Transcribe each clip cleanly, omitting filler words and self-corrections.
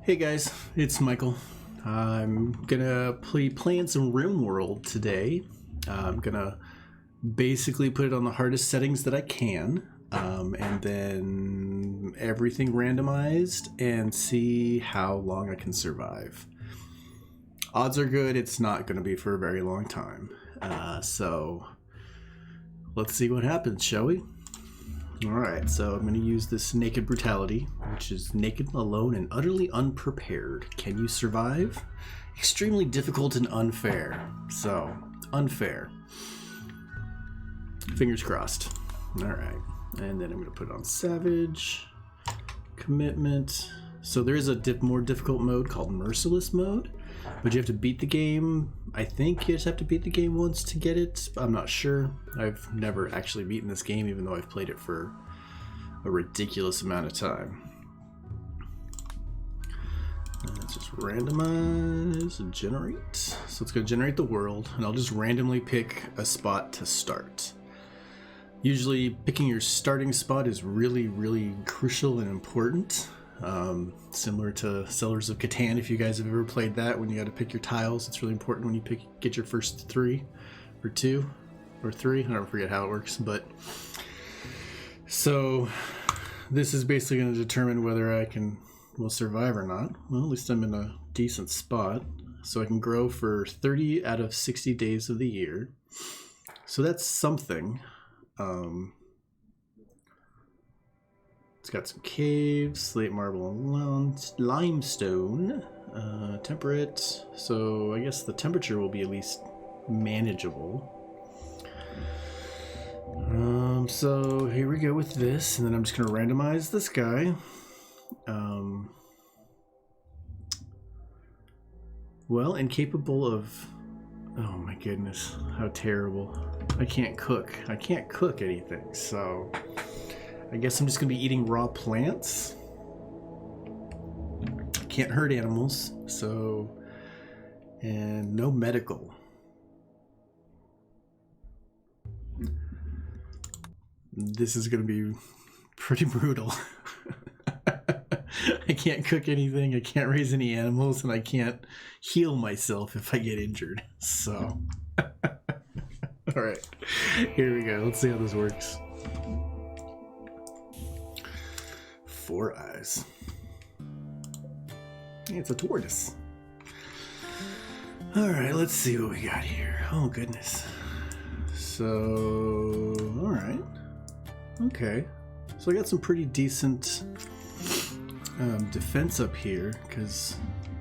Hey guys, it's Michael. I'm gonna be playing some Rimworld today. I'm gonna basically put it on the hardest settings that I can, and then everything randomized and see how long I can survive. Odds are good it's not gonna be for a very long time. So let's see what happens, shall we? Alright, so I'm going to use this Naked Brutality, which is naked, alone, and utterly unprepared. Can you survive? Extremely difficult and unfair. So, unfair. Fingers crossed. Alright, and then I'm going to put it on Savage, Commitment. So there is a more difficult mode called Merciless mode, but you have to beat the game. I think you just have to beat the game once to get it. I'm not sure. I've never actually beaten this game, even though I've played it for a ridiculous amount of time. Let's just randomize and generate. So it's going to generate the world, and I'll just randomly pick a spot to start. Usually picking your starting spot is really, really crucial and important. Similar to Settlers of Catan, if you guys have ever played that, when you got to pick your tiles, it's really important when you get your first 3 or 2 or 3. I don't forget how it works, but so this is basically going to determine whether I will survive or not. Well, at least I'm in a decent spot, so I can grow for 30 out of 60 days of the year. So that's something. It's got some caves, slate, marble, and limestone, temperate, so I guess the temperature will be at least manageable. So here we go with this, and then I'm just going to randomize this guy. Well, incapable of... Oh my goodness, how terrible. I can't cook anything, so... I guess I'm just going to be eating raw plants. Can't hurt animals, so... And no medical. This is going to be pretty brutal. I can't cook anything, I can't raise any animals, and I can't heal myself if I get injured, so... Alright, here we go. Let's see how this works. 4 eyes. It's a tortoise. Alright, let's see what we got here. Oh goodness. So, alright. Okay. So I got some pretty decent defense up here, because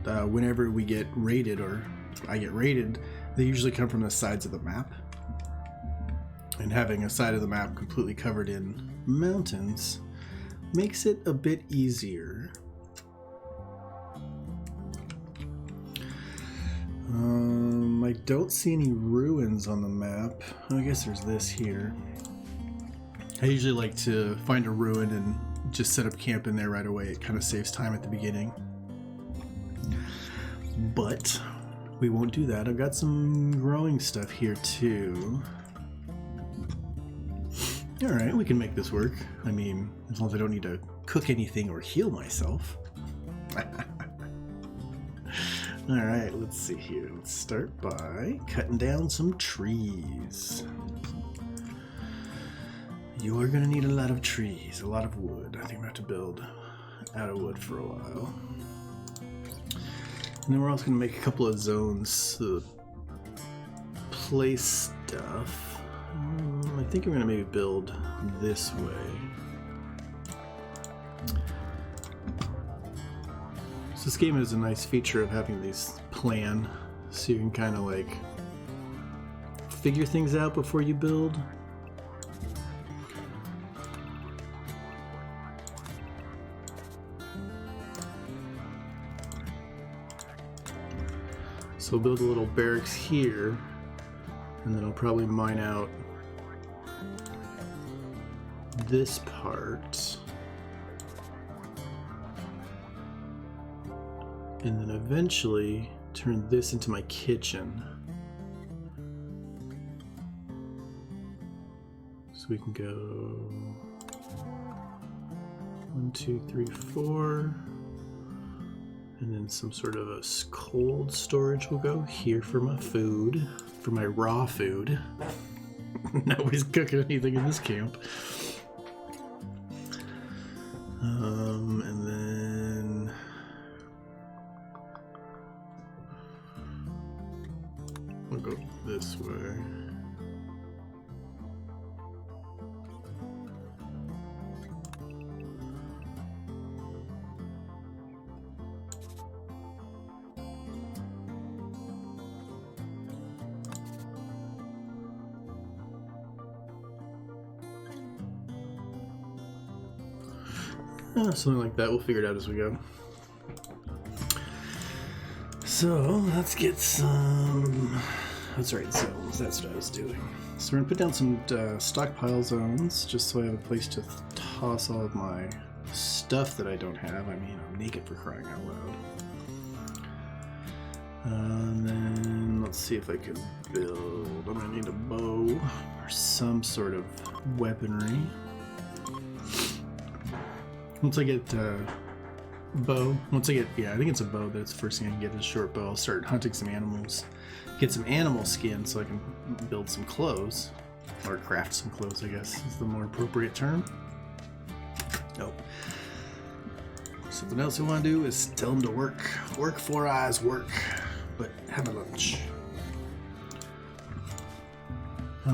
whenever we get raided, or I get raided, they usually come from the sides of the map. And having a side of the map completely covered in mountains makes it a bit easier. I don't see any ruins on the map. I guess there's this here. I usually like to find a ruin and just set up camp in there right away. It kind of saves time at the beginning. But we won't do that. I've got some growing stuff here too. Alright, we can make this work. I mean, as long as I don't need to cook anything or heal myself. Alright, let's see here. Let's start by cutting down some trees. You are going to need a lot of trees, a lot of wood. I think I'm going to have to build out of wood for a while. And then we're also going to make a couple of zones to place stuff. I think I'm going to maybe build this way. So this game has a nice feature of having these plan, so you can kind of like figure things out before you build. So we'll build a little barracks here, and then I'll probably mine out this part, and then eventually turn this into my kitchen. So we can go 1, 2, 3, 4, And then some sort of a cold storage will go here for my food, for my raw food. Nobody's cooking anything in this camp. And then we'll go this way. Something like that. We'll figure it out as we go. So let's get some. That's right, zones. That's what I was doing. So we're gonna put down some stockpile zones, just so I have a place to toss all of my stuff that I don't have. I mean, I'm naked for crying out loud. And then let's see if I can build. I'm gonna need a bow or some sort of weaponry. Once I get bow, I think it's a bow. That's the first thing I can get is a short bow. I'll start hunting some animals, get some animal skin so I can build some clothes, or craft some clothes, I guess is the more appropriate term. Nope. Something else we want to do is tell them to work. Work, 4 eyes, work. But have a lunch.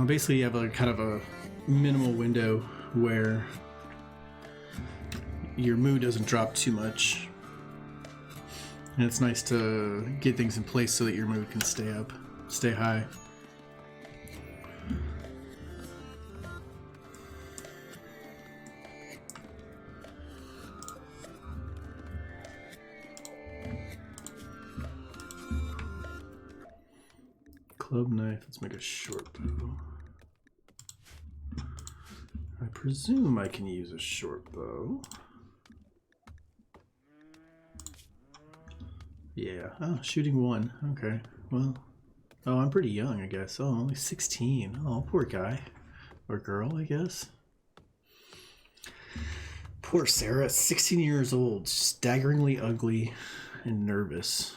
Basically, you have a kind of a minimal window where your mood doesn't drop too much, and it's nice to get things in place so that your mood can stay high. Club knife, let's make a short bow. I presume I can use a short bow. Yeah. Oh, shooting 1. Okay. Well. Oh, I'm pretty young, I guess. Oh, only 16. Oh, poor guy. Or girl, I guess. Poor Sarah, 16 years old, staggeringly ugly and nervous.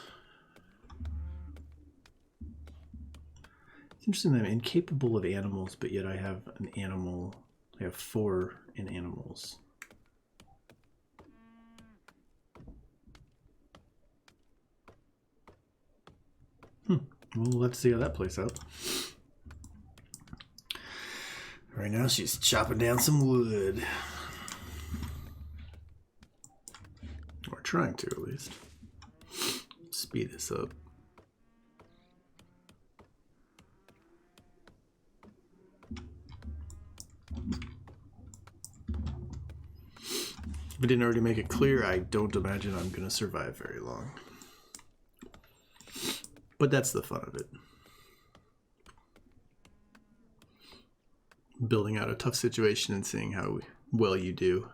It's interesting that I'm incapable of animals, but yet I have an animal. I have 4 in animals. We'll have to see how that plays out. Right now she's chopping down some wood. Or trying to, at least. Speed this up. If I didn't already make it clear, I don't imagine I'm going to survive very long. But that's the fun of it. Building out a tough situation and seeing how well you do.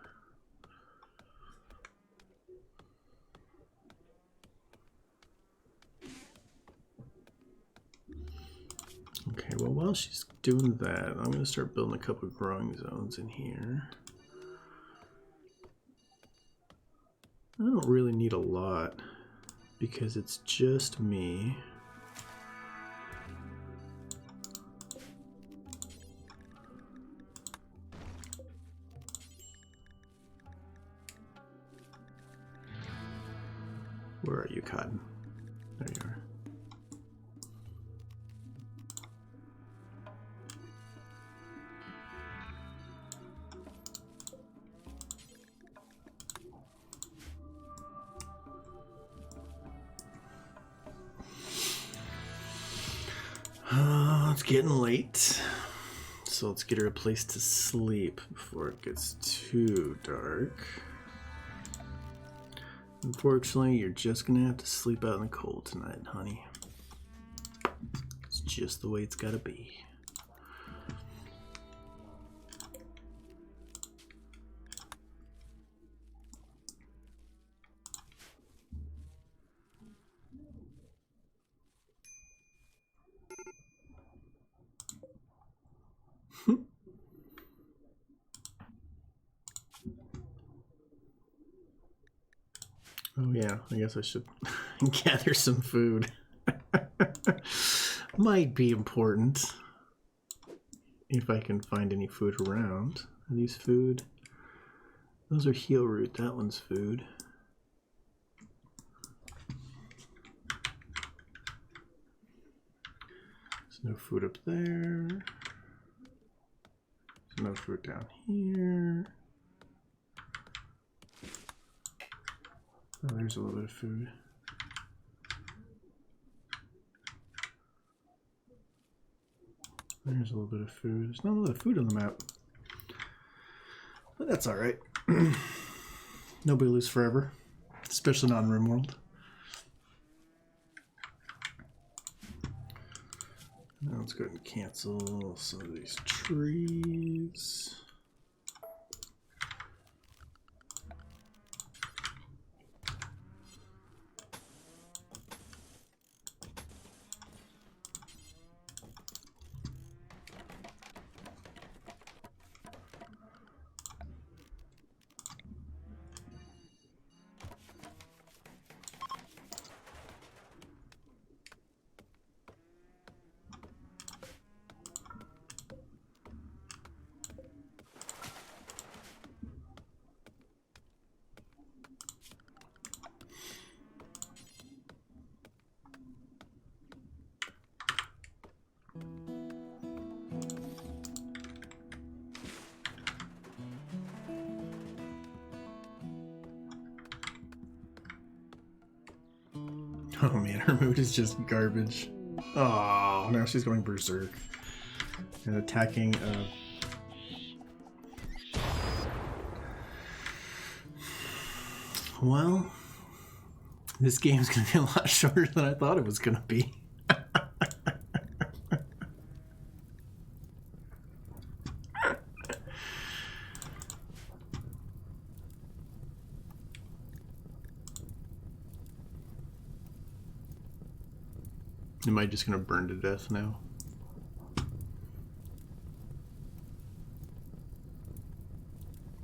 Okay, well, while she's doing that, I'm going to start building a couple of growing zones in here. I don't really need a lot because it's just me. Where are you, Cotton? There you are. It's getting late, so let's get her a place to sleep before it gets too dark. Unfortunately, you're just gonna have to sleep out in the cold tonight, honey. It's just the way it's gotta be. Oh yeah, I guess I should gather some food. Might be important if I can find any food around. Are these food? Those are heel root. That one's food. There's no food up there. There's no food down here. Oh, there's a little bit of food. There's a little bit of food. There's not a lot of food on the map. But that's alright. Nobody lives forever. Especially not in Rimworld. Now let's go ahead and cancel some of these trees. Oh man, her mood is just garbage. Oh, now she's going berserk and attacking. Well, this game's gonna be a lot shorter than I thought it was gonna be. Am I just gonna burn to death now?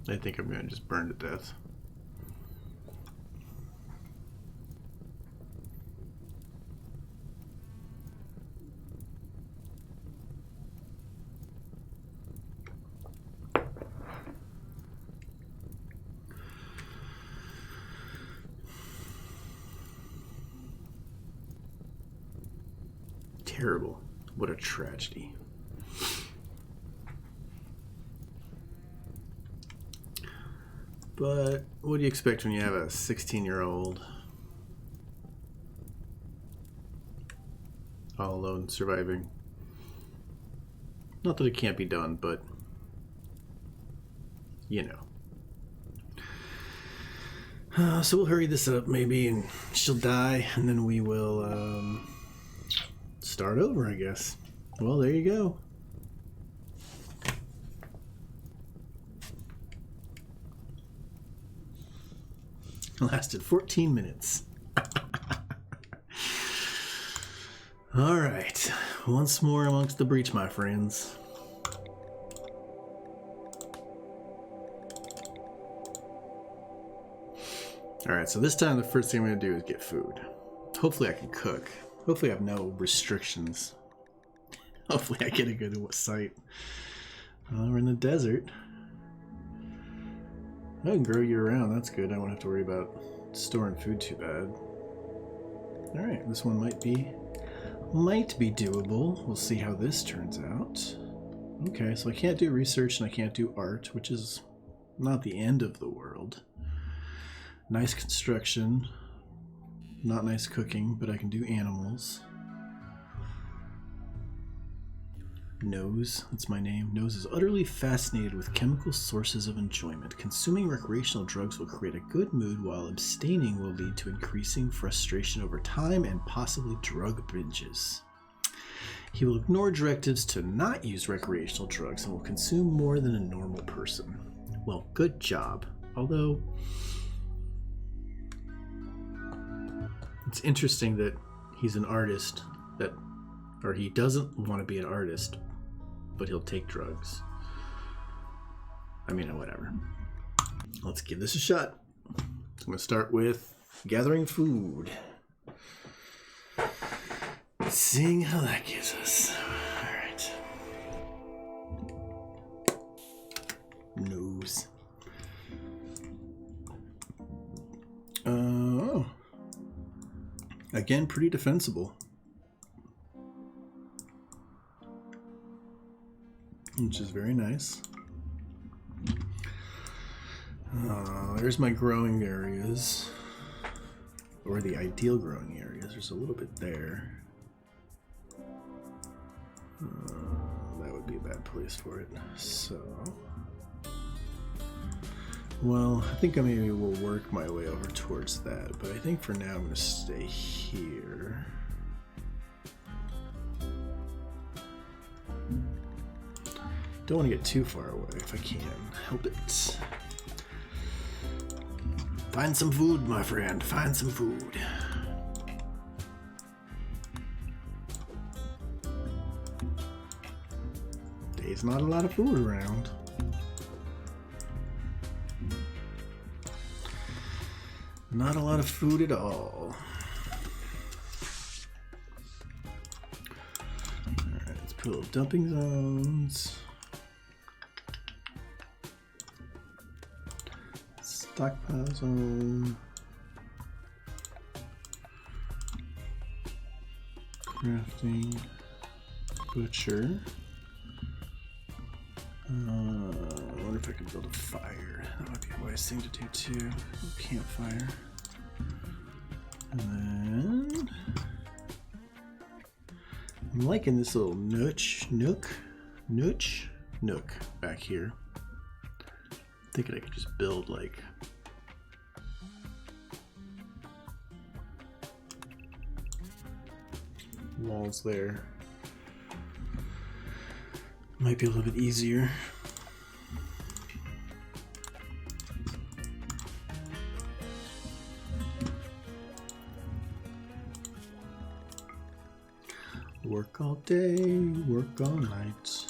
I think I'm gonna just burn to death. Terrible. What a tragedy. But what do you expect when you have a 16-year-old all alone surviving? Not that it can't be done, but you know. So we'll hurry this up maybe, and she'll die, and then we will start over, I guess. Well, there you go. Lasted 14 minutes. All right, once more amongst the breach, my friends. All right, so this time the first thing I'm going to do is get food. Hopefully I can cook. Hopefully I have no restrictions. Hopefully I get a good site. We're in the desert. I can grow year round, that's good. I won't have to worry about storing food too bad. Alright, this one might be doable. We'll see how this turns out. Okay, so I can't do research and I can't do art, which is not the end of the world. Nice construction. Not nice cooking, but I can do animals. Nose, that's my name. Nose is utterly fascinated with chemical sources of enjoyment. Consuming recreational drugs will create a good mood, while abstaining will lead to increasing frustration over time and possibly drug binges. He will ignore directives to not use recreational drugs and will consume more than a normal person. Well, good job. Although, it's interesting that he's an artist or he doesn't want to be an artist, but he'll take drugs. I mean, whatever. Let's give this a shot. I'm going to start with gathering food. Seeing how that gives us. Alright. Nose. Oh. Again, pretty defensible. Which is very nice. There's my growing areas. Or the ideal growing areas. There's a little bit there. That would be a bad place for it. So... well, I think I maybe will work my way over towards that. But I think for now I'm going to stay here. Don't want to get too far away if I can. Help it. Find some food, my friend. Find some food. There's not a lot of food around. Not a lot of food at all. Alright, let's put little dumping zones. Stockpile zone. Crafting. Butcher. I wonder if I can build a fire. That might be a wise thing to do too. A campfire. And then I'm liking this little nook back here. Thinking I could just build like walls there. Might be a little bit easier. Work all day, work all night.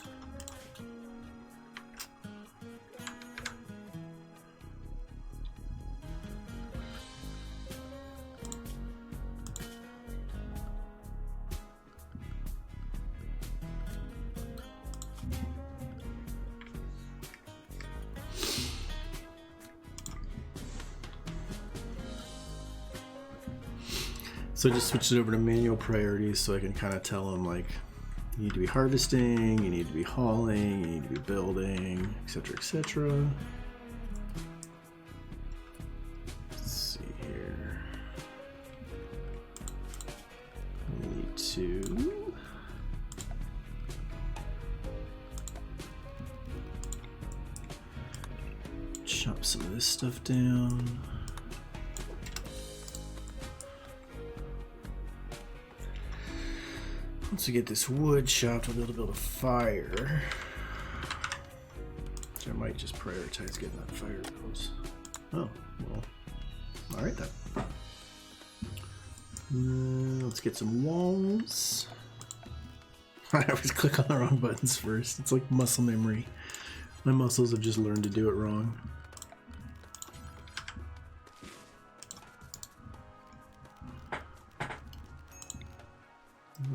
So I just switched it over to manual priorities so I can kind of tell them like, you need to be harvesting, you need to be hauling, you need to be building, etc., etc. Let's see here. We need to chop some of this stuff down. Once we get this wood chopped, we'll be able to build a fire. So I might just prioritize getting that fire built. Oh, well. Alright then. Let's get some walls. I always click on the wrong buttons first. It's like muscle memory. My muscles have just learned to do it wrong.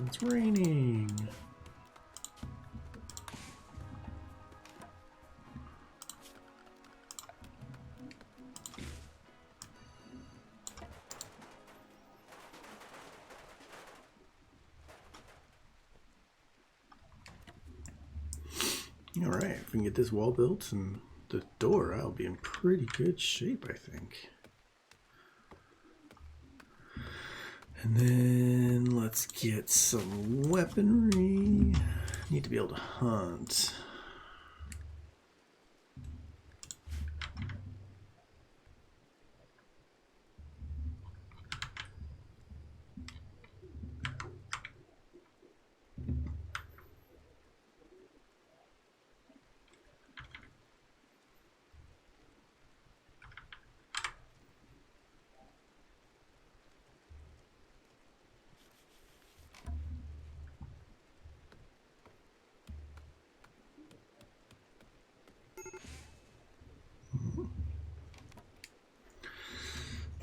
It's raining. All right, if we can get this wall built and the door, I'll be in pretty good shape, I think. And then let's get some weaponry. Need to be able to hunt.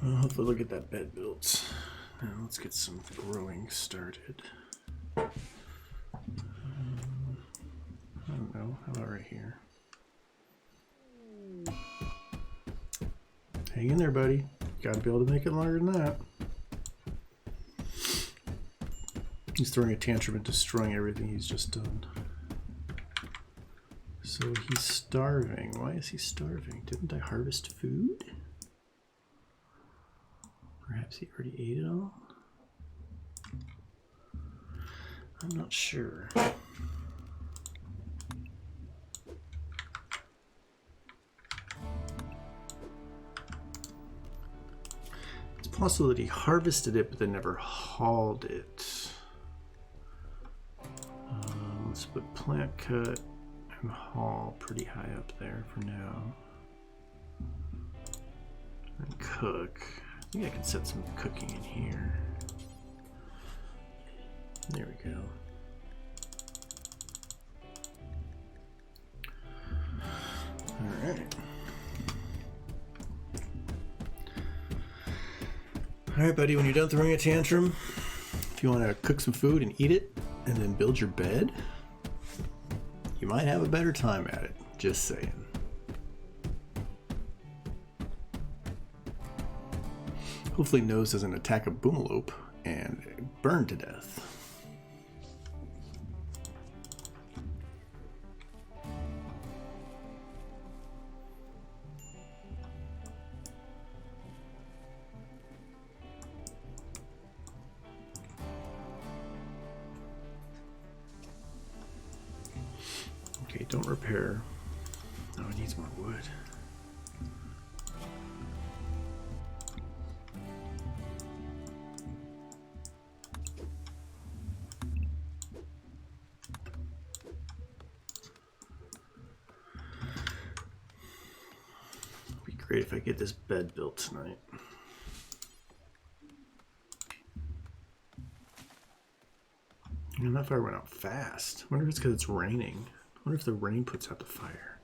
Well, hopefully we'll get that bed built. Now let's get some growing started. I don't know. How about right here? Hang in there, buddy. Gotta be able to make it longer than that. He's throwing a tantrum and destroying everything he's just done. So he's starving. Why is he starving? Didn't I harvest food? Perhaps he already ate it all? I'm not sure. It's possible that he harvested it but then never hauled it. Let's put plant cut and haul pretty high up there for now. And cook. I think I can set some cooking in here. There we go. All right. All right, buddy, when you're done throwing a tantrum, if you want to cook some food and eat it and then build your bed, you might have a better time at it. Just saying. Hopefully Nose doesn't attack a boomalope and burn to death. Okay, don't repair. Oh, it needs more wood. It'd be great if I get this bed built tonight. And that fire went out fast. I wonder if it's because it's raining. I wonder if the rain puts out the fire.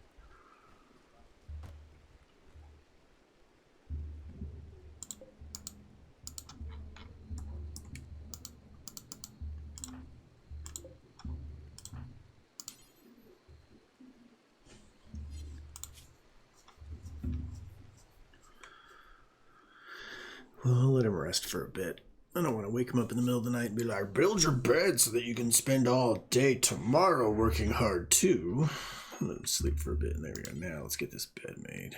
Well, I'll let him rest for a bit. I don't want to wake him up in the middle of the night and be like, build your bed so that you can spend all day tomorrow working hard too. Let him sleep for a bit, and there we go. Now let's get this bed made.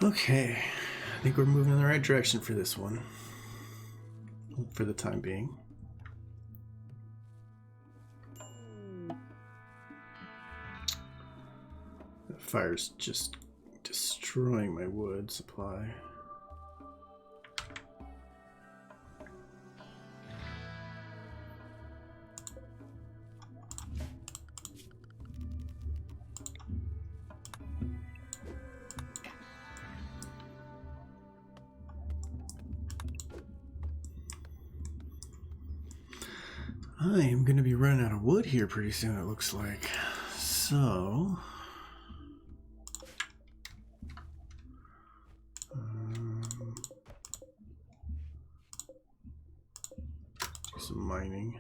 Okay, I think we're moving in the right direction for this one, for the time being. The fire's just destroying my wood supply. I am going to be running out of wood here pretty soon, it looks like. So... some mining.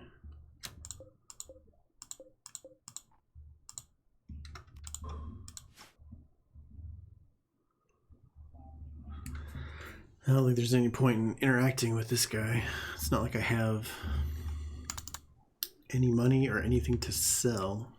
I don't think there's any point in interacting with this guy. It's not like I have any money or anything to sell.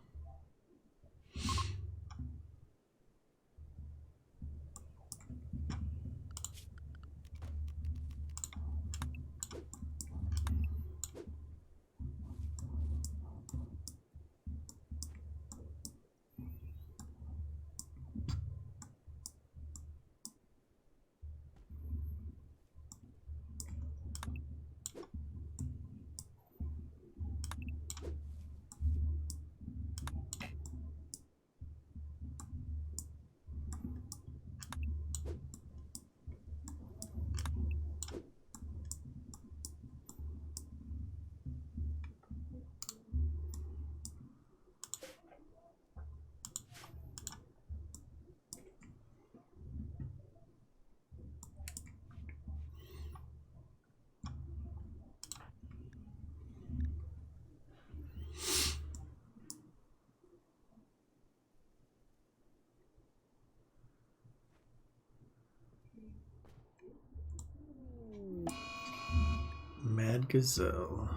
Mad Gazelle.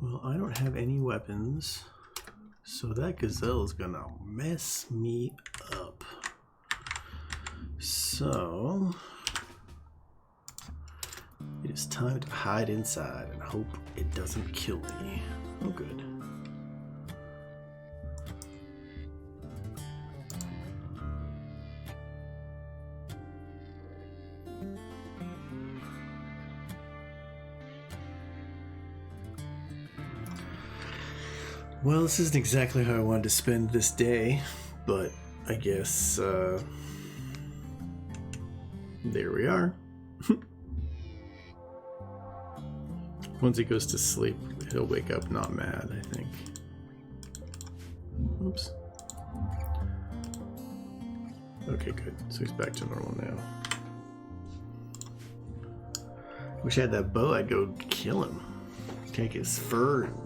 Well, I don't have any weapons, so that gazelle is gonna mess me up. So it is time to hide inside and hope it doesn't kill me. Oh, good. Well, this isn't exactly how I wanted to spend this day, but I guess, there we are. Once he goes to sleep, he'll wake up not mad, I think. Oops. Okay, good. So he's back to normal now. Wish I had that bow, I'd go kill him. Take his fur and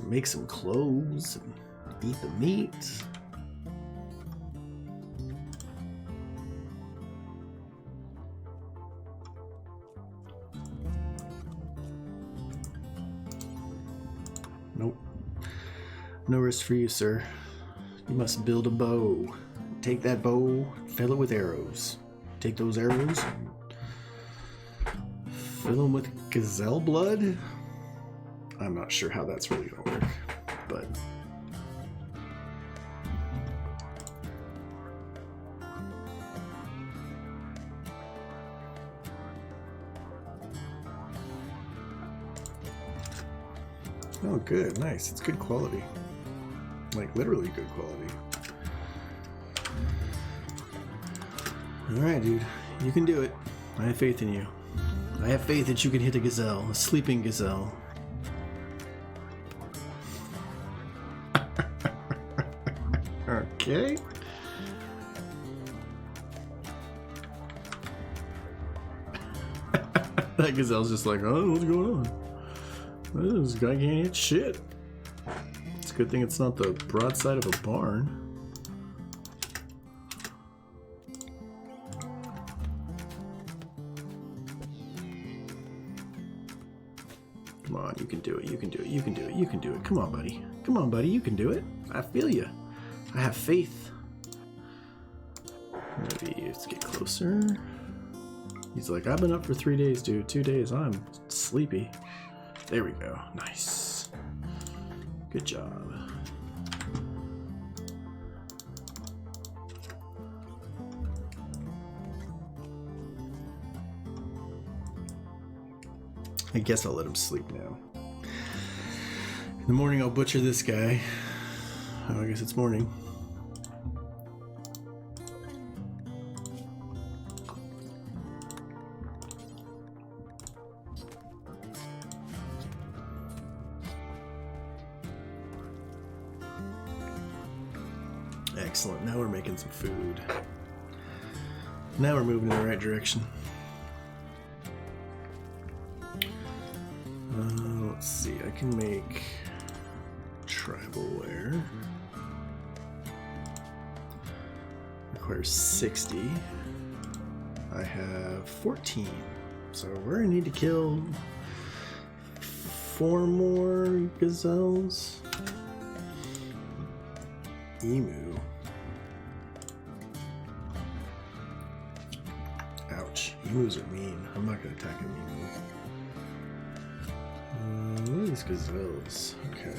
make some clothes and eat the meat. Nope. No rest for you, sir. You must build a bow. Take that bow, fill it with arrows. Take those arrows and fill them with gazelle blood? I'm not sure how that's really gonna work, but oh, good, nice. It's good quality, like literally good quality. All right, dude, you can do it. I have faith in you. I have faith that you can hit a gazelle, a sleeping gazelle. Okay. That gazelle's just like, oh, what's going on? This guy can't hit shit. It's a good thing it's not the broadside of a barn. Come on, you can do it, you can do it, you can do it, you can do it. Come on, buddy. Come on, buddy, you can do it. I feel you. I have faith. Maybe let's get closer. He's like, I've been up for 3 days, dude. 2 days. I'm sleepy. There we go. Nice. Good job. I guess I'll let him sleep now. In the morning, I'll butcher this guy. Oh, I guess it's morning. Excellent. Now we're making some food. Now we're moving in the right direction. Let's see, I can make tribal wear. Requires 60. I have 14. So we're gonna need to kill 4 more gazelles. Emu. Ouch. Emus are mean. I'm not gonna attack an emu. What are these gazelles? Okay.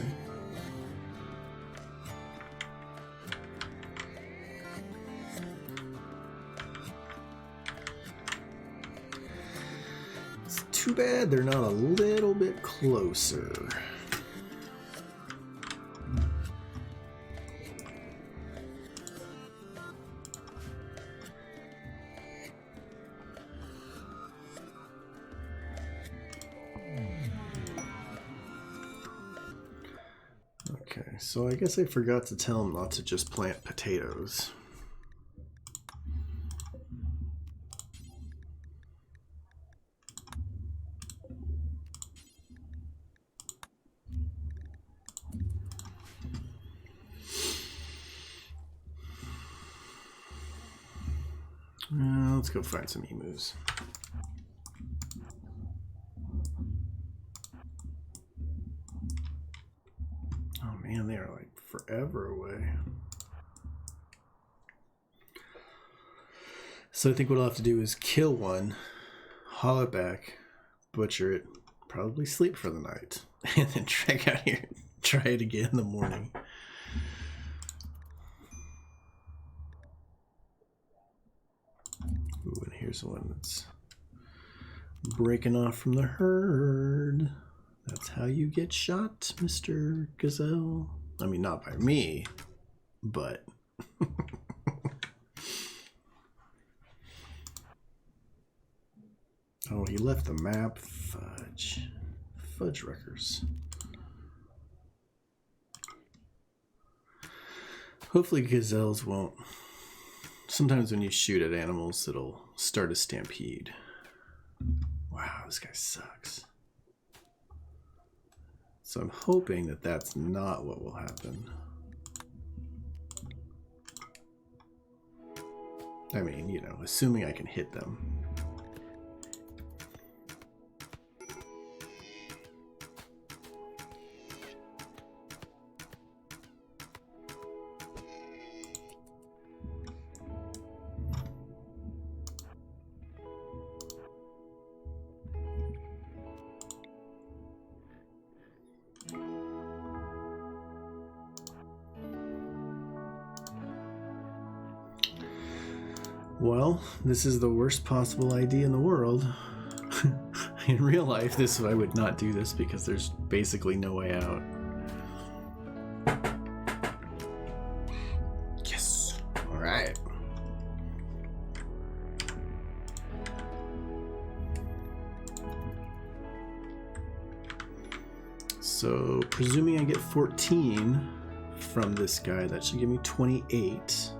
It's too bad they're not a little bit closer. Okay, so I guess I forgot to tell him not to just plant potatoes. Let's go find some emus. Oh man, they are like forever away. So I think what I'll have to do is kill one, haul it back, butcher it, probably sleep for the night, and then trek out here and try it again in the morning. Ooh, and here's one that's breaking off from the herd. That's how you get shot, Mr. Gazelle. I mean, not by me, but... Oh, he left the map. Fudge. Fudge wreckers. Hopefully gazelles won't... Sometimes when you shoot at animals, it'll start a stampede. Wow, this guy sucks. So I'm hoping that that's not what will happen. I mean, you know, assuming I can hit them. Well, this is the worst possible idea in the world. In real life, I would not do this because there's basically no way out. Yes! Alright. So, presuming I get 14 from this guy, that should give me 28.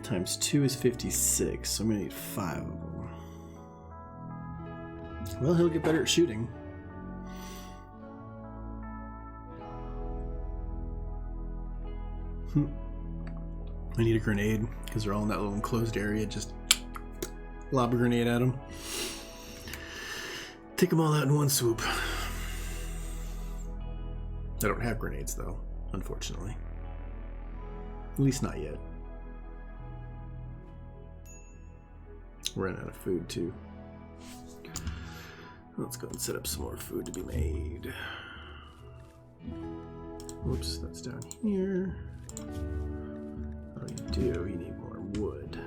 Times 2 is 56, so I'm gonna need 5 of them. Well, he'll get better at shooting. I need a grenade, because they're all in that little enclosed area. Just lob a grenade at them. Take them all out in one swoop. I don't have grenades, though, unfortunately. At least not yet. We're running out of food too. Let's go and set up some more food to be made. Whoops, that's down here. Oh, you do. You need more wood.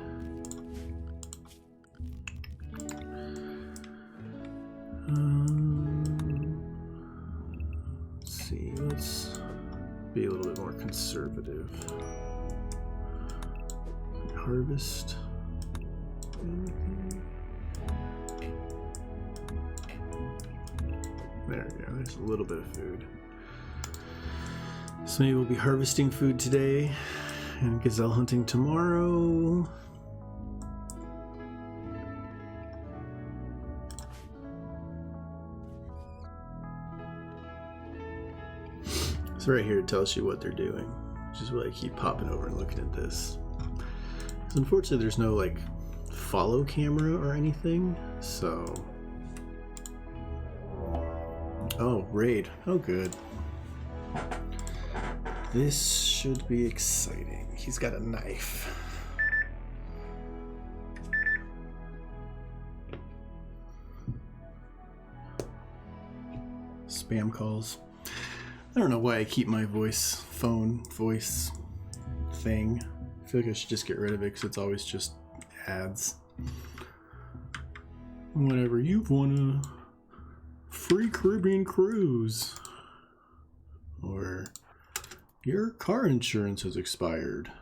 Let's see. Let's be a little bit more conservative. Harvest. There we go, there's a little bit of food. So maybe we'll be harvesting food today and gazelle hunting tomorrow. So right here it tells you what they're doing, which is why I keep popping over and looking at this. So unfortunately there's no like follow camera or anything, so... Oh, raid. Oh, good. This should be exciting. He's got a knife. Spam calls. I don't know why I keep my voice thing. I feel like I should just get rid of it because it's always just ads. Whatever you wanna. Free Caribbean cruise. Or your car insurance has expired.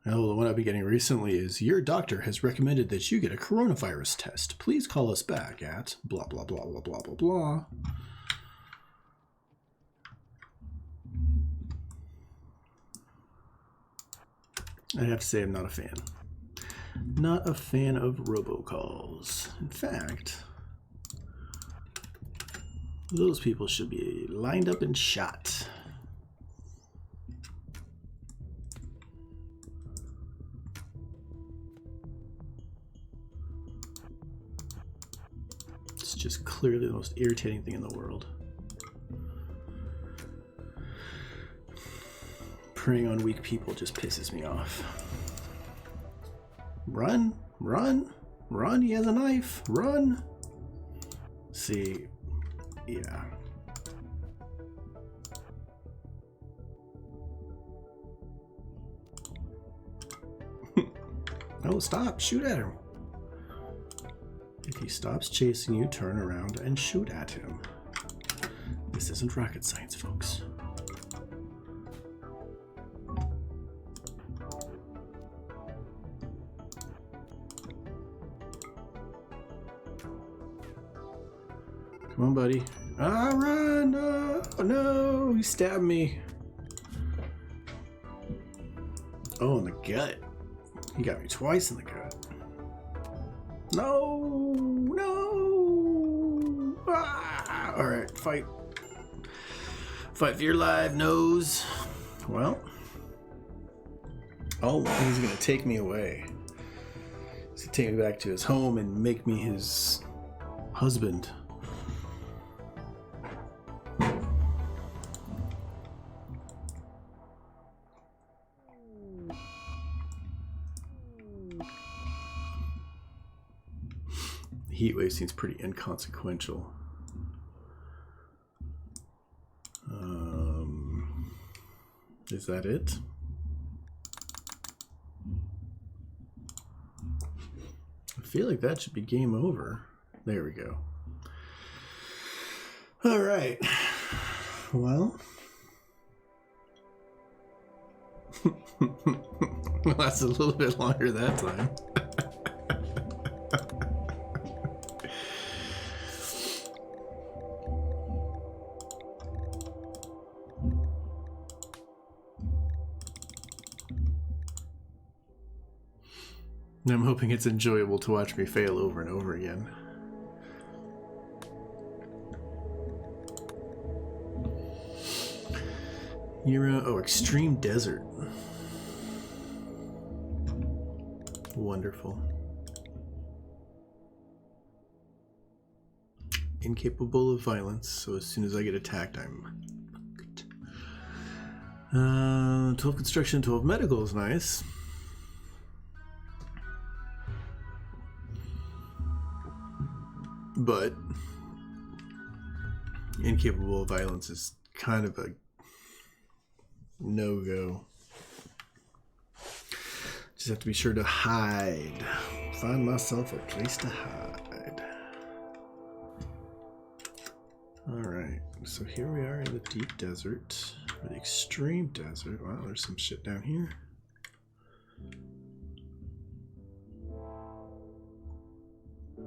Oh, the one I've been getting recently is your doctor has recommended that you get a coronavirus test. Please call us back at blah blah blah blah blah blah blah. I have to say I'm not a fan. Not a fan of robocalls. In fact, those people should be lined up and shot. It's just clearly the most irritating thing in the world. Preying on weak people just pisses me off. Run, run, run, he has a knife, run. See, yeah. No, stop, shoot at him. If he stops chasing you, turn around and shoot at him. This isn't rocket science, folks. Come on, buddy. Ah, run! Oh, no! He stabbed me. Oh, in the gut. He got me twice in the gut. No! No! Ah! Alright, fight. Fight for your life, nose. Well. Oh, he's gonna take me away. He's gonna take me back to his home and make me his husband. Heat wave seems pretty inconsequential. Is that it? I feel like that should be game over. There we go. All right. Well. Lasted a little bit longer that time. I'm hoping it's enjoyable to watch me fail over and over again. Oh, extreme desert. Wonderful. Incapable of violence, so as soon as I get attacked, I'm fucked. 12 construction, 12 medical is nice. But incapable of violence is kind of a no-go. Just have to be sure to hide. Find myself a place to hide. Alright, so here we are in the deep desert, or the extreme desert. Wow, there's some shit down here.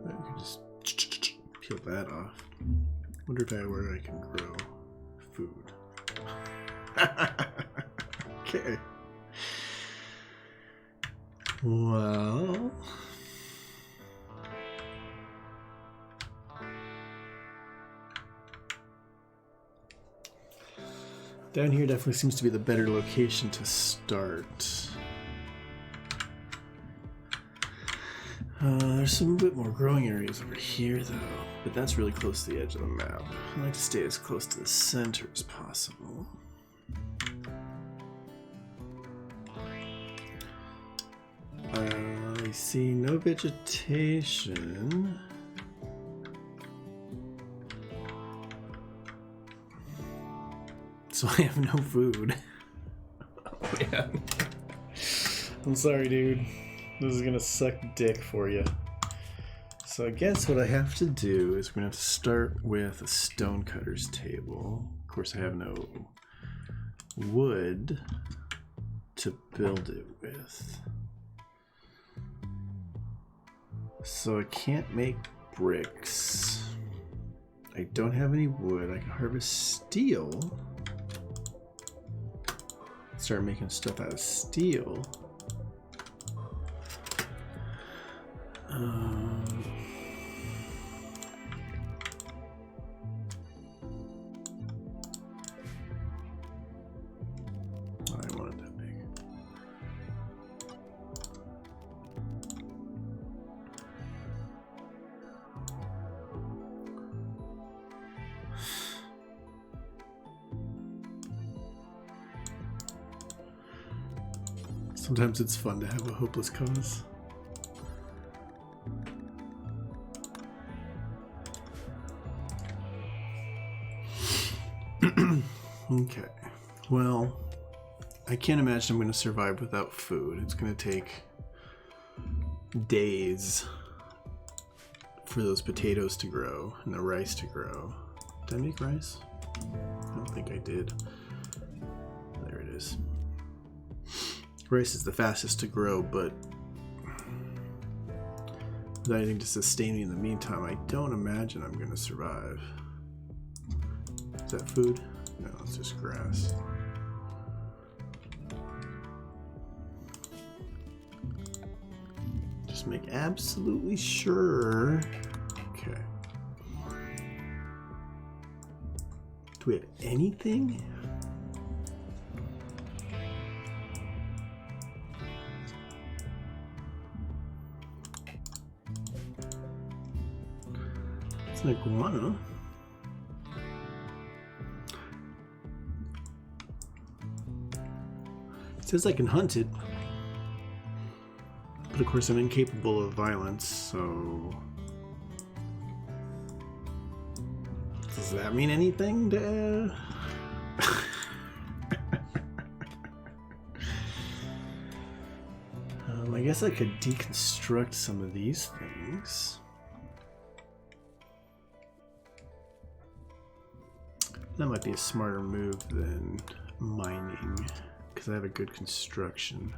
I can just peel that off. Wonder if where I can grow food. Okay. Well. Down here definitely seems to be the better location to start. There's some bit more growing areas over here though, but that's really close to the edge of the map. I like to stay as close to the center as possible. I see no vegetation. So I have no food. Oh, man. I'm sorry, dude. This is gonna suck dick for you. So I guess what I have to do is we're gonna have to start with a stonecutter's table. Of course, I have no wood to build it with. So I can't make bricks. I don't have any wood. I can harvest steel. Start making stuff out of steel. I want it that big. Sometimes it's fun to have a hopeless cause. Okay, well, I can't imagine I'm going to survive without food. It's going to take days for those potatoes to grow and the rice to grow. Did I make rice? I don't think I did. There it is. Rice is the fastest to grow, but without anything to sustain me in the meantime, I don't imagine I'm going to survive. Is that food? No, it's just grass. Just make absolutely sure. Okay. Do we have anything? It's an iguana. It says I can hunt it, but of course I'm incapable of violence, so does that mean anything to I guess I could deconstruct some of these things. That might be a smarter move than mining, because I have a good construction.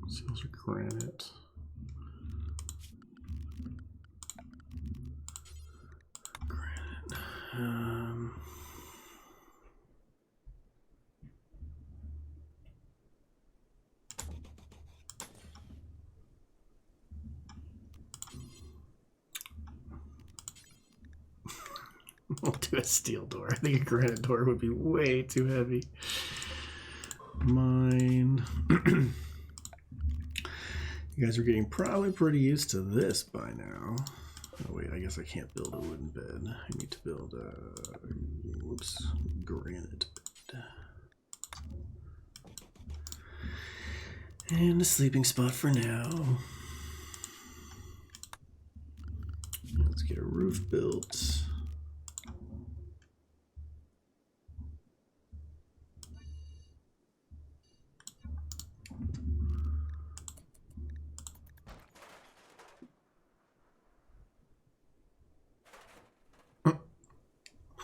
Seals are granite. I'll do a steel door. I think a granite door would be way too heavy. Mine. You guys are getting probably pretty used to this by now. Oh wait, I guess I can't build a wooden bed. I need to build a granite bed. And a sleeping spot for now. Let's get a roof built.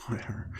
Where?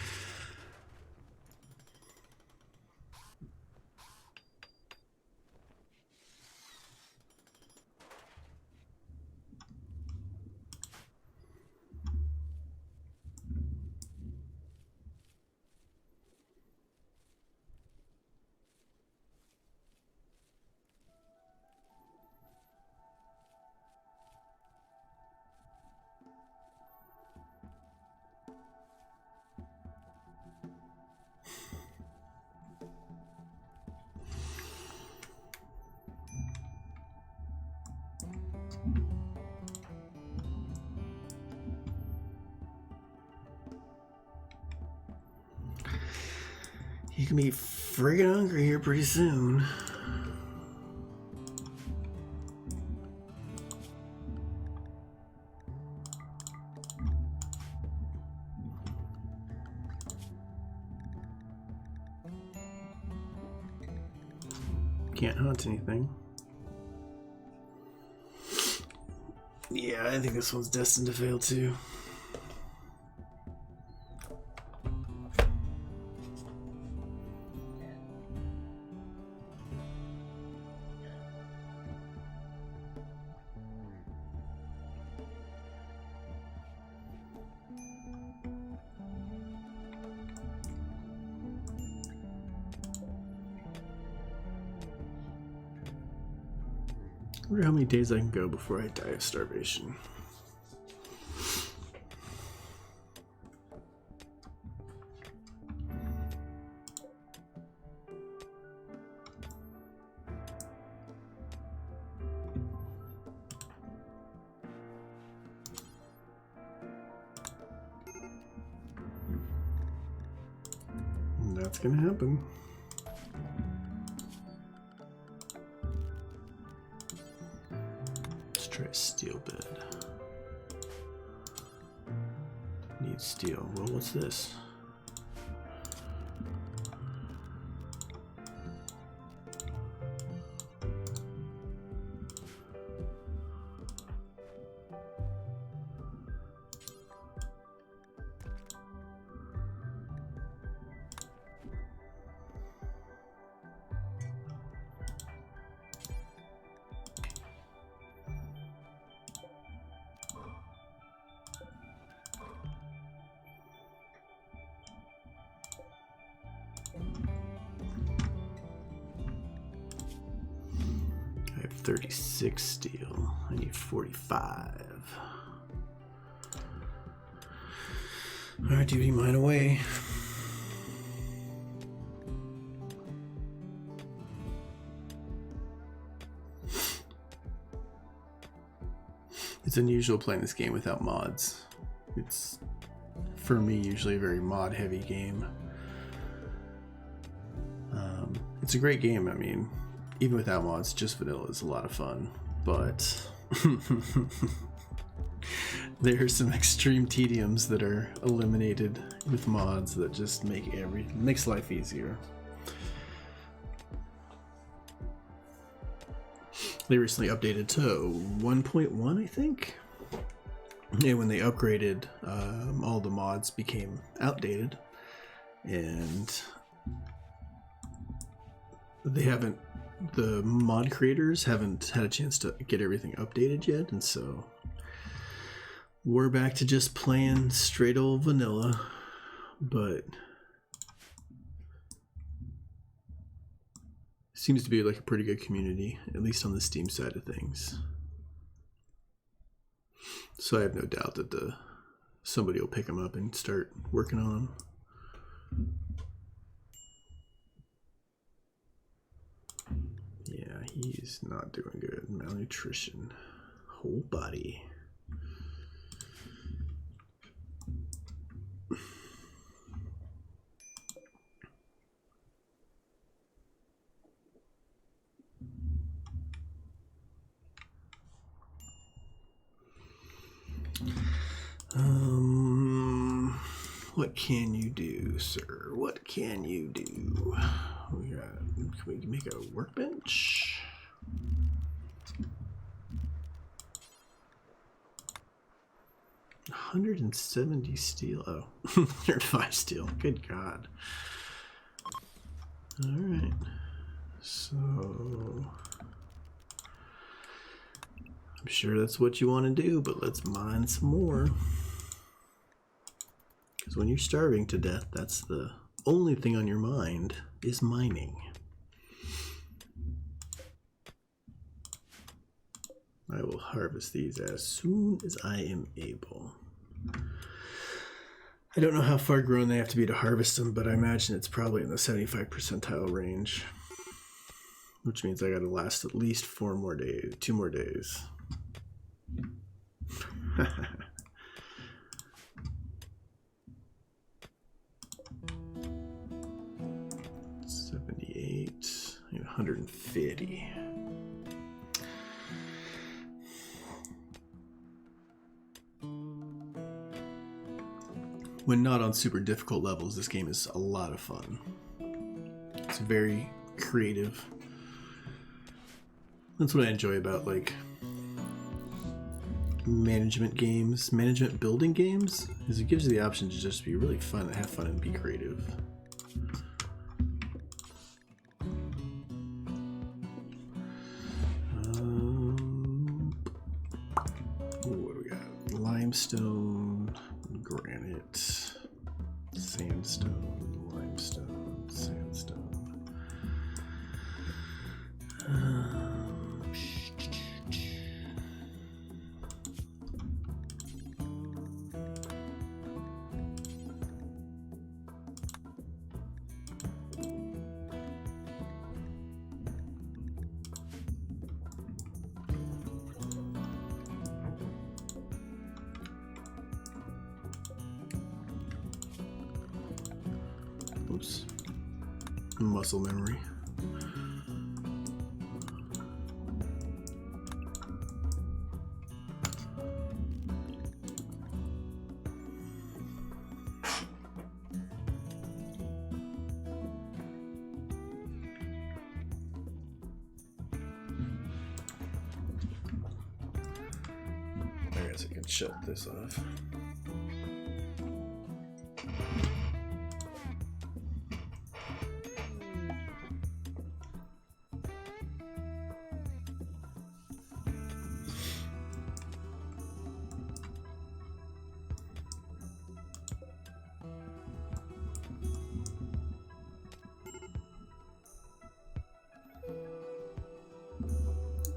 You can be friggin' hungry here pretty soon. Can't hunt anything. Yeah, I think this one's destined to fail too. I wonder how many days I can go before I die of starvation. And that's gonna happen. Try steel bed. Need steel. Well, what's this? I have 36 steel. I need 45. Alright, duty mine away. It's unusual playing this game without mods. It's, for me, usually a very mod-heavy game. It's a great game. I mean, even without mods, just vanilla is a lot of fun. But there are some extreme tediums that are eliminated with mods that just makes life easier. They recently updated to 1.1, I think. And when they upgraded, all the mods became outdated, and the mod creators haven't had a chance to get everything updated yet, and so we're back to just playing straight old vanilla, but seems to be like a pretty good community, at least on the Steam side of things. So I have no doubt that somebody will pick them up and start working on them. Yeah, he's not doing good. Malnutrition. Whole body. What can you do, sir? What can you do? Can we make a workbench? $170 steel. Oh, 105 steel. Good God. All right. So I'm sure that's what you want to do, but let's mine some more. Because when you're starving to death, that's the only thing on your mind is mining. I will harvest these as soon as I am able. I don't know how far grown they have to be to harvest them, but I imagine it's probably in the 75th percentile range, which means I gotta last at least 2 more days. 150. When not on super difficult levels, this game is a lot of fun. It's very creative. That's what I enjoy about like management games, management building games, is it gives you the option to just be really fun, have fun, and be creative. What do we got? Limestone, granite, sandstone, limestone, sandstone. Oops. Muscle memory. I guess I can shut this off.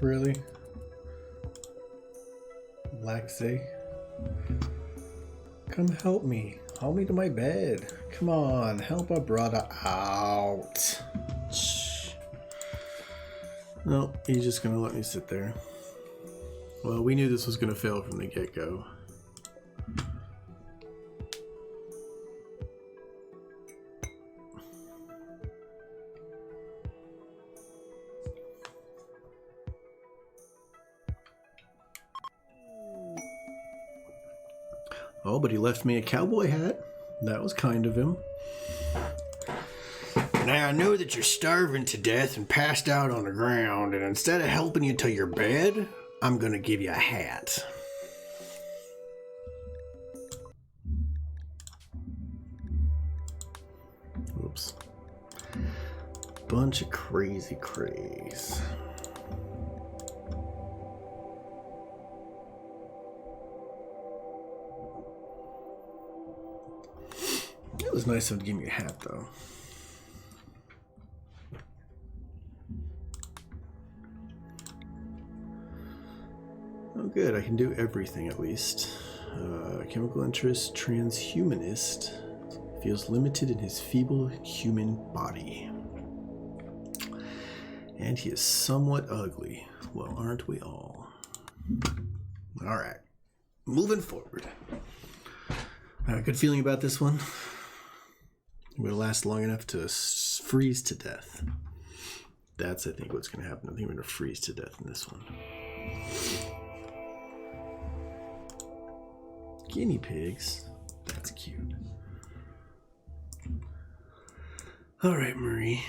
Really? Laxay? Come help me. Help me to my bed. Come on, help a brother out. Shh. No, he's just gonna let me sit there. Well, we knew this was gonna fail from the get-go. Oh, but he left me a cowboy hat. That was kind of him. Now, I know that you're starving to death and passed out on the ground, and instead of helping you to your bed, I'm gonna give you a hat. Oops. Bunch of crazy craze. It was nice of him to give me a hat, though. Oh, good. I can do everything, at least. Chemical interest, transhumanist. Feels limited in his feeble human body. And he is somewhat ugly. Well, aren't we all? Alright. Moving forward. Good feeling about this one. I'm going to last long enough to freeze to death. That's, I think, what's going to happen. I think I'm going to freeze to death in this one. Guinea pigs. That's cute. All right, Marie.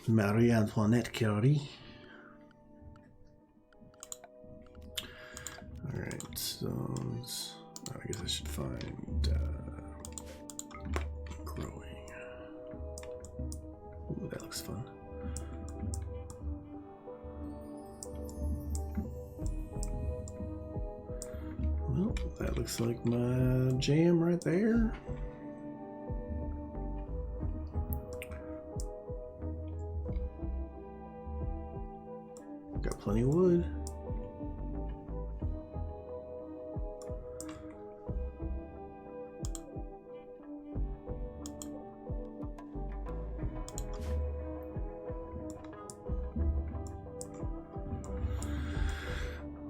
Marie Antoinette Curie. All right, so I guess I should find growing. Ooh, that looks fun. Well, that looks like my jam right there. Got plenty of wood.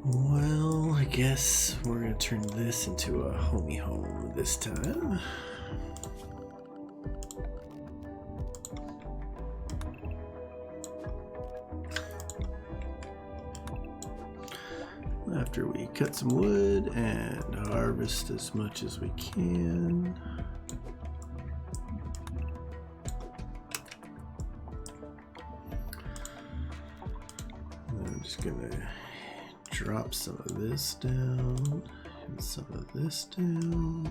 Well, I guess we're gonna turn this into a homey home this time. after we cut some wood and harvest as much as we can. I'm just gonna drop some of this down and some of this down.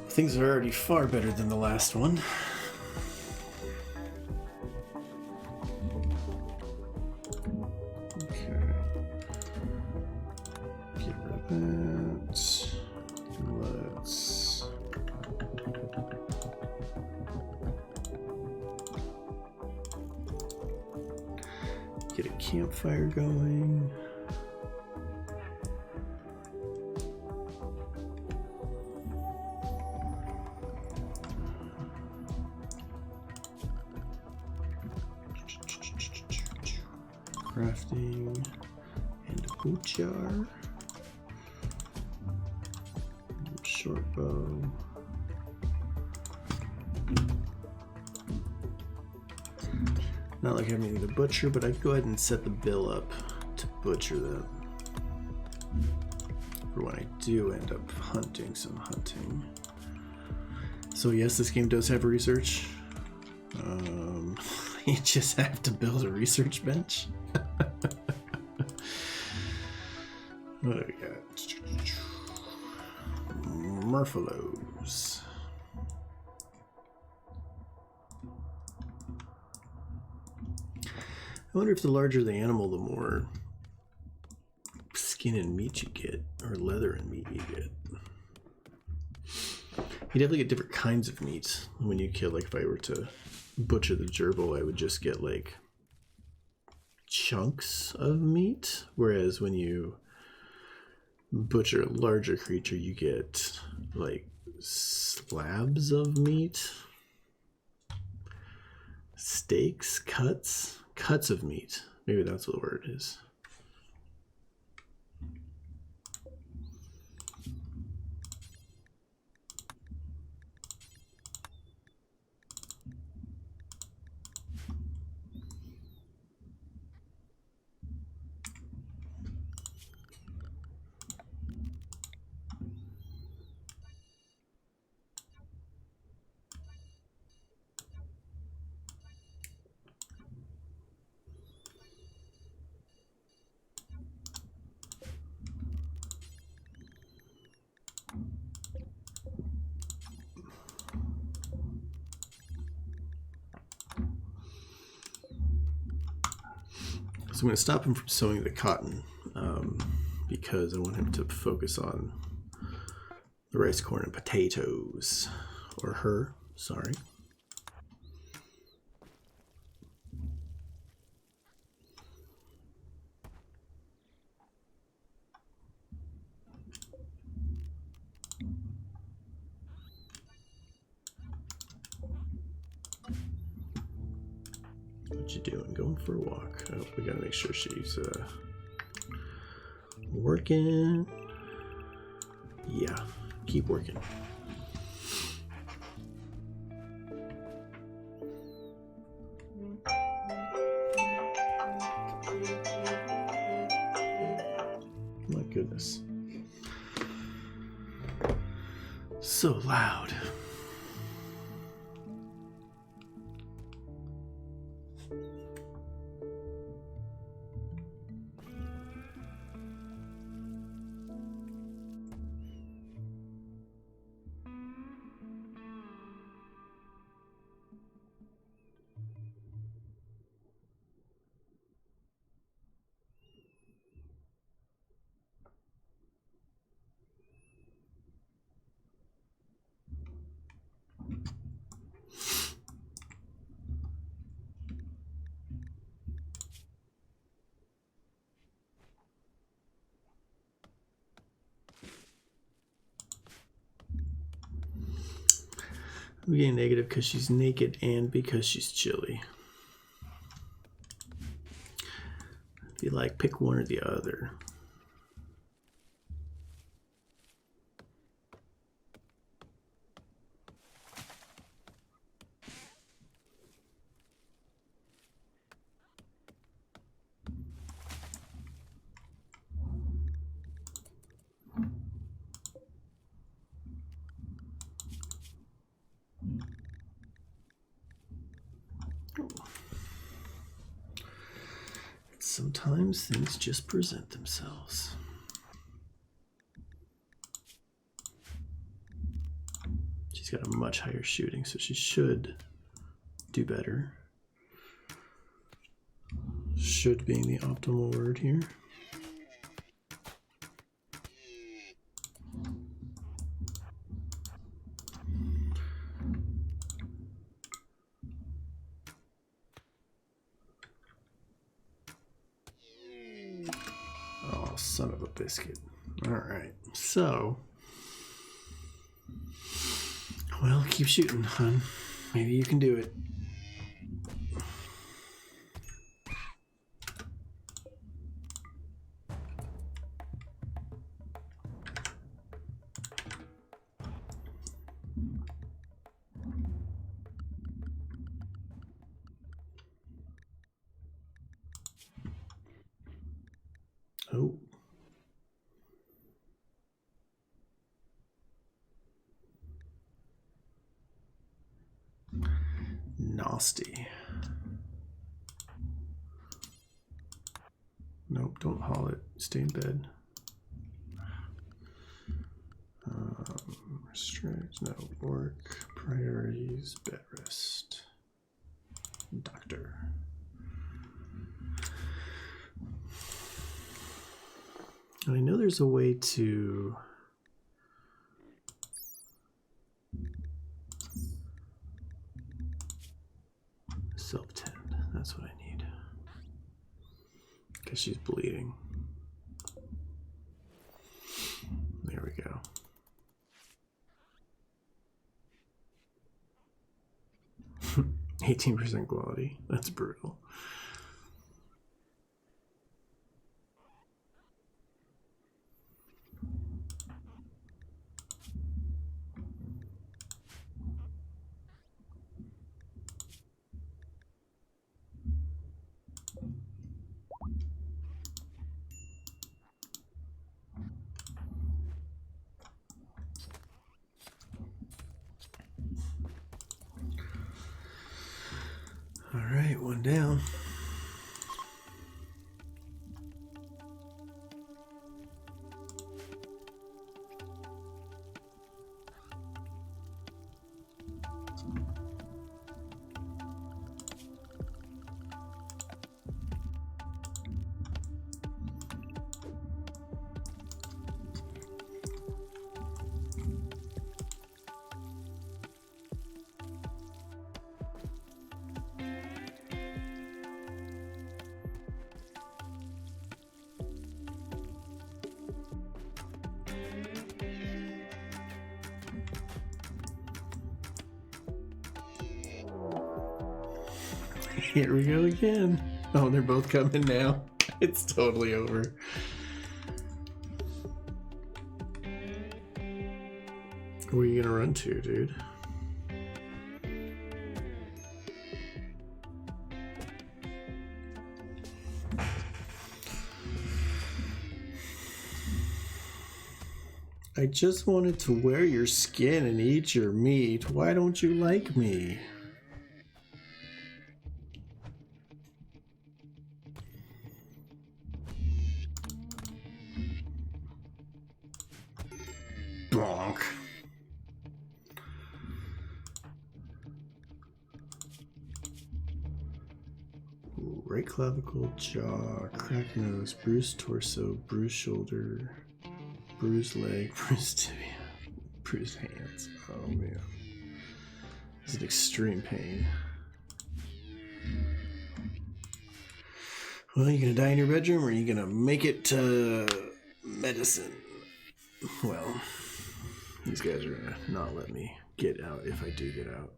Things are already far better than the last one. Okay. Get rid of that. Let's... get a campfire going. Crafting and a boot jar. Short bow. Not like I need a butcher, but I'd go ahead and set the bill up to butcher that. For when I do end up hunting some hunting. So yes, this game does have research. You just have to build a research bench. What do we got? Murphalos. I wonder if the larger the animal, the more skin and meat you get, or leather and meat you get. You definitely get different kinds of meat when you kill. Like if I were to butcher the gerbil, I would just get like chunks of meat, whereas when you butcher a larger creature, you get like slabs of meat, steaks, cuts of meat. Maybe that's what the word is. So I'm going to stop him from sowing the cotton because I want him to focus on the rice, corn, and potatoes. Or her, sorry. What you doing? Going for a walk. Oh, we gotta make sure she's working. Yeah, keep working. My goodness. So loud. I'm getting negative because she's naked and because she's chilly. If you like, pick one or the other. Sometimes things just present themselves. She's got a much higher shooting, so she should do better. Should being the optimal word here. Oh, son of a biscuit. All right, so, well, keep shooting, hon. Maybe you can do it. Oh. Nasty. Nope, don't haul it. Stay in bed. Restrict, no, work, priorities, bed rest. Doctor. I know there's a way to self-tend. That's what I need. Because she's bleeding. There we go. %18 quality. That's brutal. All right, one down. Here we go again. Oh, they're both coming now. It's totally over. Where are you gonna run to, dude? I just wanted to wear your skin and eat your meat. Why don't you like me? right clavicle, jaw, cracked nose, bruised torso, bruised shoulder, bruised leg, bruised tibia, bruised hands. Oh man. This is an extreme pain. Well, you gonna die in your bedroom or are you gonna make it to medicine? Well, these guys are gonna not let me get out if I do get out.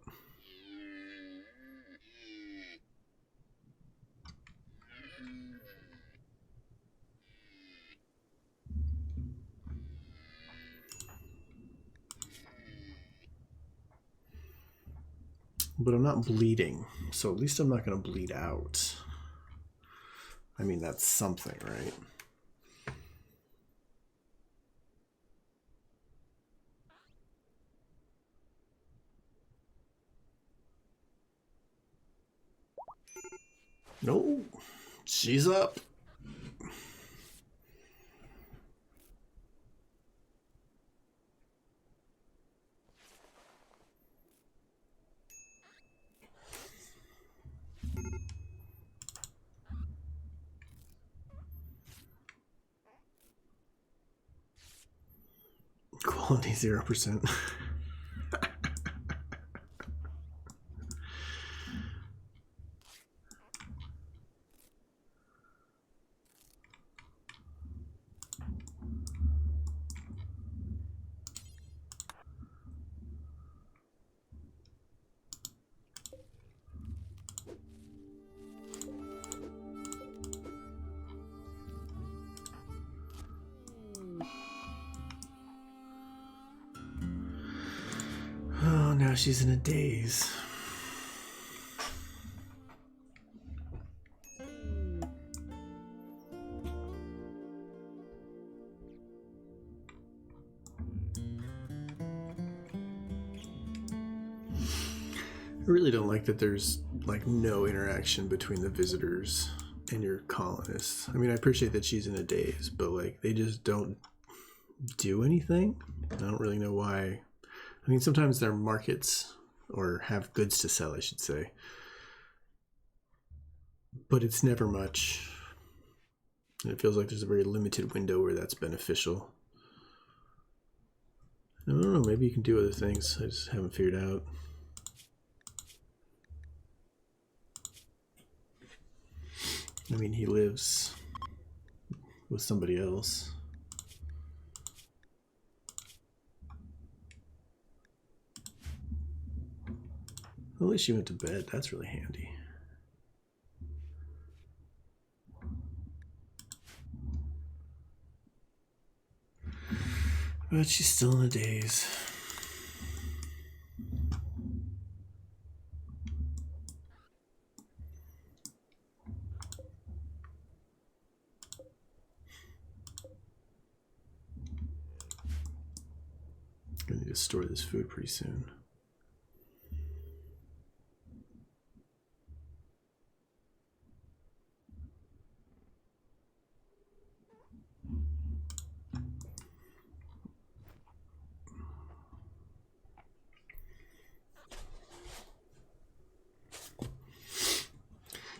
But I'm not bleeding, so at least I'm not gonna bleed out. I mean, that's something, right? No, she's up. Quality 0%. Oh, now she's in a daze. I really don't like that there's like no interaction between the visitors and your colonists. I mean, I appreciate that she's in a daze, but like they just don't do anything. I don't really know why. I mean, sometimes they're markets or have goods to sell, I should say. But it's never much. And it feels like there's a very limited window where that's beneficial. I don't know, maybe you can do other things. I just haven't figured out. I mean, he lives with somebody else. At least she went to bed. That's really handy. But she's still in a daze. I need to store this food pretty soon.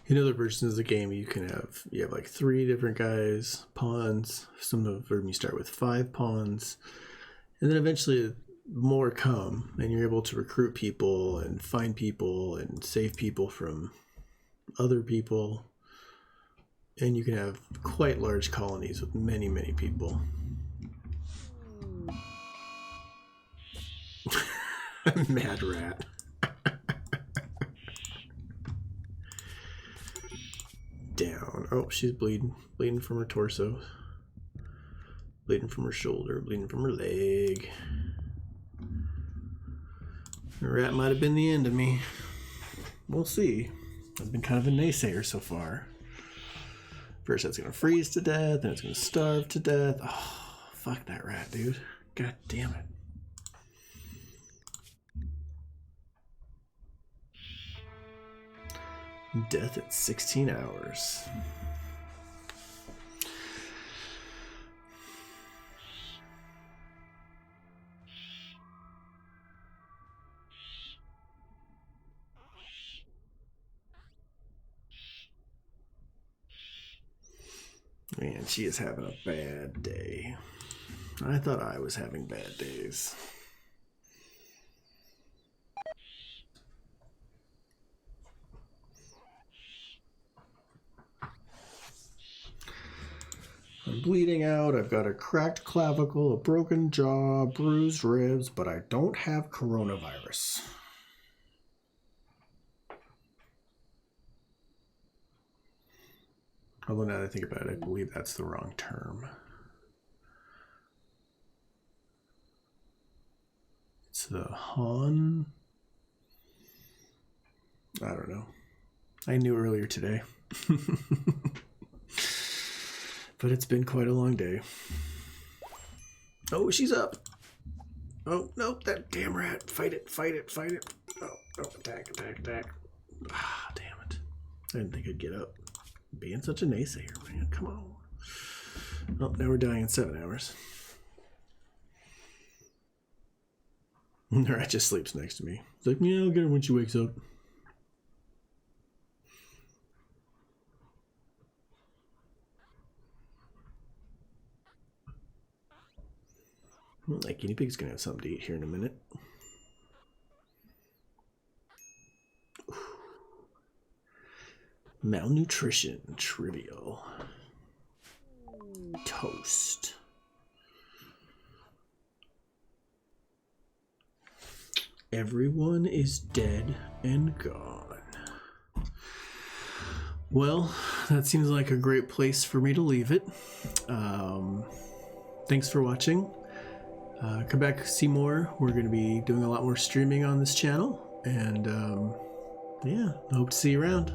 In other versions of the game, you have like 3 different guys, pawns. Some of them you start with 5 pawns, and then eventually more come, and you're able to recruit people and find people and save people from other people, and you can have quite large colonies with many, many people. Mad rat. Down. Oh, she's bleeding. Bleeding from her torso. Bleeding from her shoulder. Bleeding from her leg. The rat might have been the end of me. We'll see. I've been kind of a naysayer so far. First it's gonna freeze to death, then it's gonna starve to death. Oh, fuck that rat, dude. God damn it. Death at 16 hours. Man, she is having a bad day. I thought I was having bad days. I'm bleeding out. I've got a cracked clavicle, a broken jaw, bruised ribs, but I don't have coronavirus. Although now that I think about it, I believe that's the wrong term. It's the Han. I don't know. I knew earlier today. But it's been quite a long day. Oh, she's up. Oh, no, that damn rat. Fight it, fight it, fight it. Oh, attack, attack, attack. Ah, damn it. I didn't think I'd get up. Being such a naysayer, man. Come on. Oh, now we're dying in 7 hours. The rat just sleeps next to me. It's like, yeah, I'll get her when she wakes up. Like guinea pig's gonna have something to eat here in a minute. Malnutrition, trivial. Toast. Everyone is dead and gone. Well, that seems like a great place for me to leave it. Thanks for watching. Come back, see more. We're going to be doing a lot more streaming on this channel. And yeah, I hope to see you around.